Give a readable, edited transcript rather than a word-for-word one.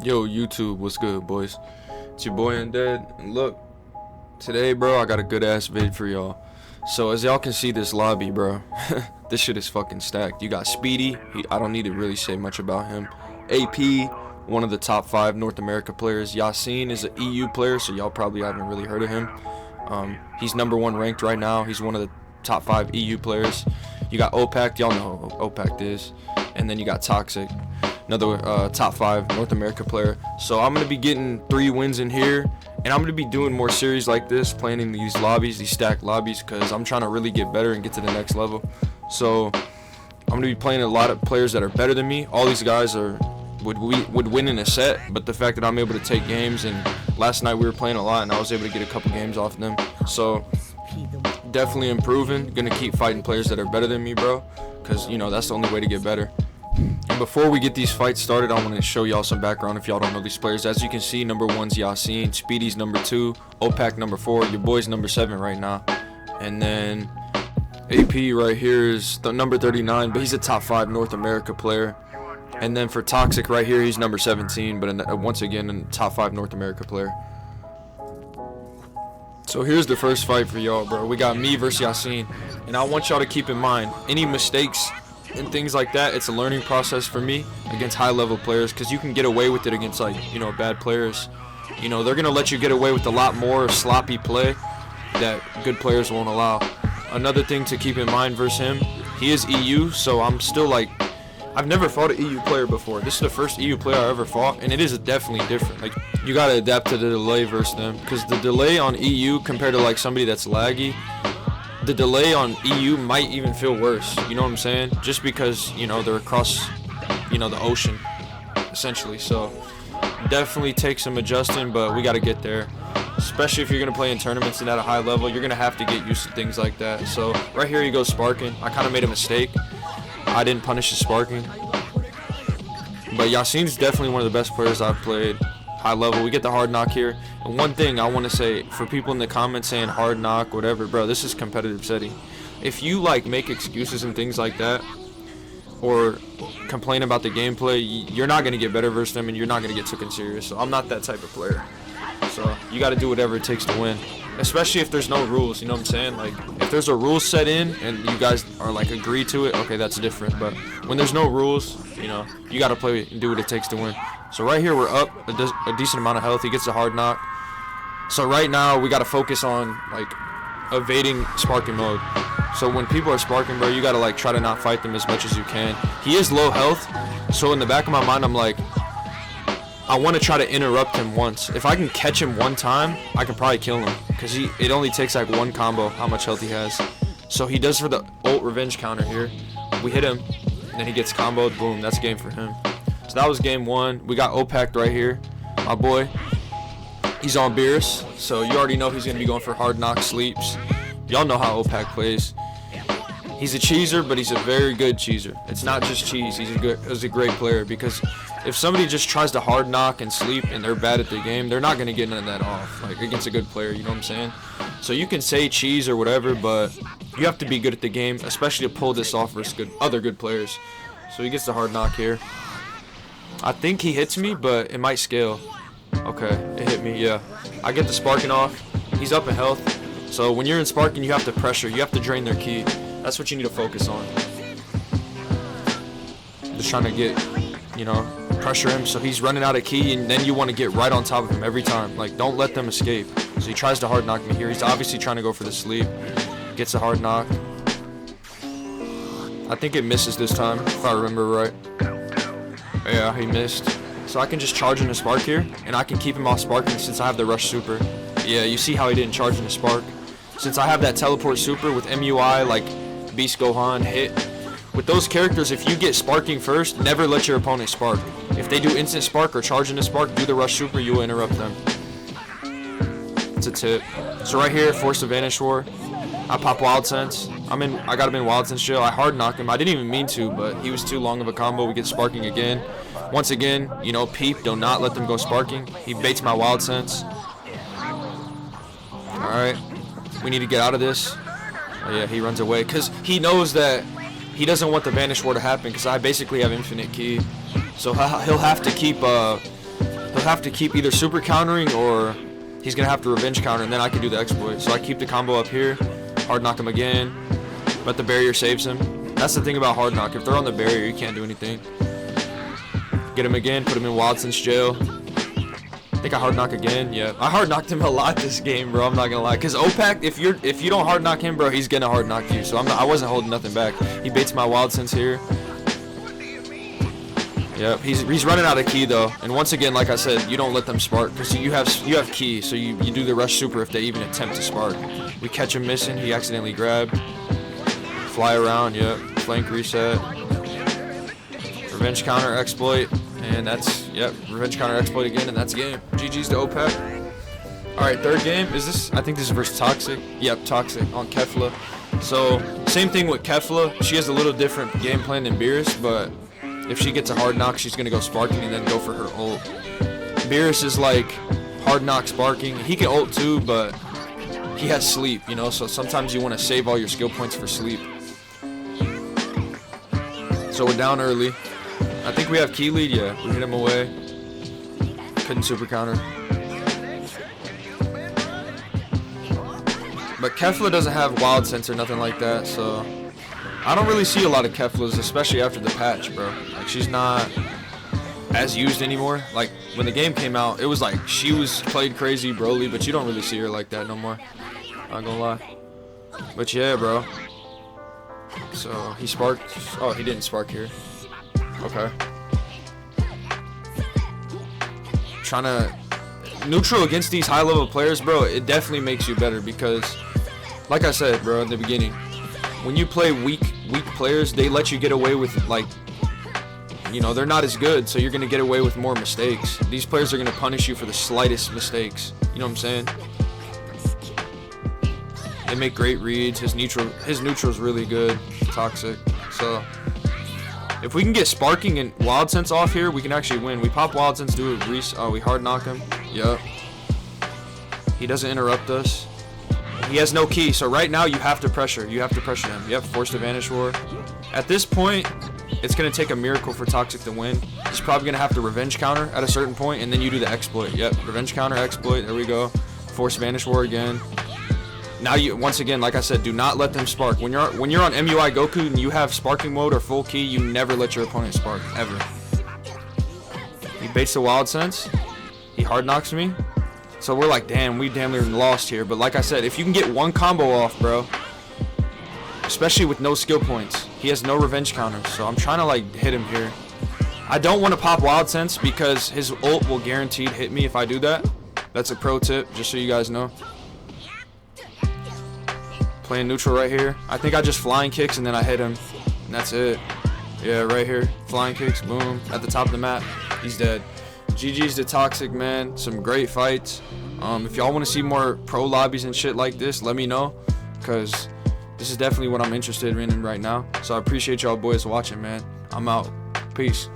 Yo, YouTube, what's good, boys? It's your boy Undead, and look, today, bro, I got a good-ass vid for y'all. So, as y'all can see this lobby, bro, this shit is fucking stacked. You got Speedy, I don't need to really say much about him. AP, one of the top 5 North America players. Yasine is an EU player, so y'all probably haven't really heard of him. He's #1 ranked right now. He's one of the top 5 EU players. You got Opact, y'all know who Opact is. And then you got Toxic, another top 5 North America player. So I'm going to be getting 3 wins in here, and I'm going to be doing more series like this, playing in these lobbies, these stacked lobbies, because I'm trying to really get better and get to the next level. So I'm going to be playing a lot of players that are better than me. All these guys would win in a set, but the fact that I'm able to take games, and last night we were playing a lot and I was able to get a couple games off them. So definitely improving, gonna keep fighting players that are better than me, bro, because you know that's the only way to get better. And before we get these fights started, I want to show y'all some background if y'all don't know these players. As you can see, #1's Yasine, Speedy's #2, Opact #4, your boy's #7 right now, and then AP right here is the #39, but he's a top 5 North America player. And then for Toxic right here, he's #17, but once again, a top 5 North America player. So here's the first fight for y'all, bro. We got me versus Yasine, and I want y'all to keep in mind any mistakes and things like that. It's a learning process for me against high-level players, because you can get away with it against, like, you know, bad players. You know, they're gonna let you get away with a lot more sloppy play that good players won't allow. Another thing to keep in mind versus him, he is EU, so I'm still like, I've never fought an EU player before. This is the first EU player I ever fought, and it is definitely different. Like, you gotta adapt to the delay versus them, because the delay on EU compared to like somebody that's laggy, the delay on EU might even feel worse. You know what I'm saying? Just because, you know, they're across, you know, the ocean, essentially. So definitely take some adjusting, but we gotta get there. Especially if you're gonna play in tournaments and at a high level, you're gonna have to get used to things like that. So right here you go Sparking. I kind of made a mistake. I didn't punish his Sparking. But Yasine's definitely one of the best players I've played high level. We get the hard knock here. And one thing I want to say for people in the comments saying hard knock, whatever, bro, this is competitive setting. If you like make excuses and things like that, or complain about the gameplay, you're not going to get better versus them, and you're not going to get taken serious. So I'm not that type of player. So you got to do whatever it takes to win, especially if there's no rules. You know what I'm saying? Like, if there's a rule set in and you guys are like agree to it, okay, that's different. But when there's no rules, you know, you got to play and do what it takes to win. So right here we're up a decent amount of health. He gets a hard knock. So right now we got to focus on like evading Sparking mode. So when people are Sparking, bro, you got to like try to not fight them as much as you can. He is low health, so in the back of my mind I'm like, I want to try to interrupt him once. If I can catch him one time, I can probably kill him, because it only takes like one combo how much health he has. So he does for the ult revenge counter here. We hit him, and then he gets comboed. Boom, that's game for him. So that was game 1. We got Opact right here, my boy. He's on Beerus, so you already know he's going to be going for hard knock sleeps. Y'all know how Opact plays. He's a cheeser, but he's a very good cheeser. It's not just cheese. He's a great player, because if somebody just tries to hard knock and sleep and they're bad at the game, they're not going to get none of that off, like against a good player, you know what I'm saying? So you can say cheese or whatever, but you have to be good at the game, especially to pull this off versus other good players. So he gets the hard knock here. I think he hits me, but it might scale. Okay, it hit me, yeah. I get the Sparking off. He's up in health. So when you're in Sparking, you have to pressure. You have to drain their ki. That's what you need to focus on. Just trying to get, you know, pressure him so he's running out of ki, and then you want to get right on top of him every time. Like, don't let them escape. So he tries to hard knock me here. He's obviously trying to go for the sleep. Gets a hard knock. I think it misses this time, if I remember right. Yeah, he missed. So I can just charge in a Spark here, and I can keep him off Sparking since I have the Rush Super. Yeah, you see how he didn't charge in a Spark. Since I have that Teleport Super with MUI, like Beast Gohan, Hit. With those characters, if you get Sparking first, never let your opponent Spark. If they do instant Spark or charge in a Spark, do the Rush Super, you will interrupt them. It's a tip. So right here, force the Vanish War. I pop Wild Sense. I got him in Wild Sense jail. I hard knock him. I didn't even mean to, but he was too long of a combo. We get Sparking again. Once again, you know, peep. Do not let them go Sparking. He baits my Wild Sense. All right. We need to get out of this. Oh, yeah, he runs away because he knows that he doesn't want the Vanish War to happen, because I basically have infinite ki. So he'll have to keep have to keep either super countering or he's gonna have to revenge counter, and then I can do the exploit. So I keep the combo up here, hard knock him again, but the barrier saves him. That's the thing about hard knock. If they're on the barrier, you can't do anything. Get him again, put him in Watson's jail. I think I hard knock again. Yeah, I hard knocked him a lot this game, bro. I'm not gonna lie. Cause Opact, if you don't hard knock him, bro, he's gonna hard knock you. So I wasn't holding nothing back. He baits my wild sense here. Yep, he's running out of key though. And once again, like I said, you don't let them spark because you have key. So you do the rush super if they even attempt to spark. We catch him missing. He accidentally grabbed. Fly around. Yep. Flank reset. Revenge counter exploit. And that's, yep, revenge counter exploit again, and that's game. GG's to Opact. Alright, third game. Is this? I think this is versus Toxic. Yep, Toxic on Kefla. So, same thing with Kefla. She has a little different game plan than Beerus, but if she gets a hard knock, she's going to go sparking and then go for her ult. Beerus is like hard knock sparking. He can ult too, but he has sleep, you know, so sometimes you want to save all your skill points for sleep. So we're down early. I think we have key lead, yeah. We hit him away. Couldn't super counter. But Kefla doesn't have wild sense or nothing like that, so I don't really see a lot of Keflas, especially after the patch, bro. Like, she's not as used anymore. Like, when the game came out, it was like she was played crazy Broly, but you don't really see her like that no more. Not gonna lie. But yeah, bro. So he sparked. Oh, he didn't spark here. Okay. Trying to neutral against these high level players, bro, it definitely makes you better because, like I said, bro, in the beginning, when you play weak players, they let you get away with, like, you know, they're not as good, so you're going to get away with more mistakes. These players are going to punish you for the slightest mistakes. You know what I'm saying? They make great reads. His neutral's really good. Toxic. So if we can get sparking and wild sense off here, we can actually win. We pop wild sense, do a oh, we hard knock him. Yup. He doesn't interrupt us. He has no key, so right now you have to pressure. You have to pressure him. Yep, force the Vanish War. At this point, it's going to take a miracle for Toxic to win. He's probably going to have to revenge counter at a certain point, and then you do the exploit. Yep, revenge counter, exploit. There we go. Force Vanish War again. Now you, once again, like I said, do not let them spark. When you're on MUI Goku and you have sparking mode or full key, you never let your opponent spark, ever. He baits the wild sense. He hard knocks me. So we're like, damn, we damn near lost here. But like I said, if you can get one combo off, bro, especially with no skill points, he has no revenge counter. So I'm trying to like hit him here. I don't want to pop wild sense because his ult will guaranteed hit me if I do that. That's a pro tip, just so you guys know. Playing neutral right here. I think I just flying kicks and then I hit him. And that's it. Yeah, right here. Flying kicks, boom. At the top of the map. He's dead. GG's to Toxic, man. Some great fights. If y'all want to see more pro lobbies and shit like this, let me know. Because this is definitely what I'm interested in right now. So I appreciate y'all boys watching, man. I'm out. Peace.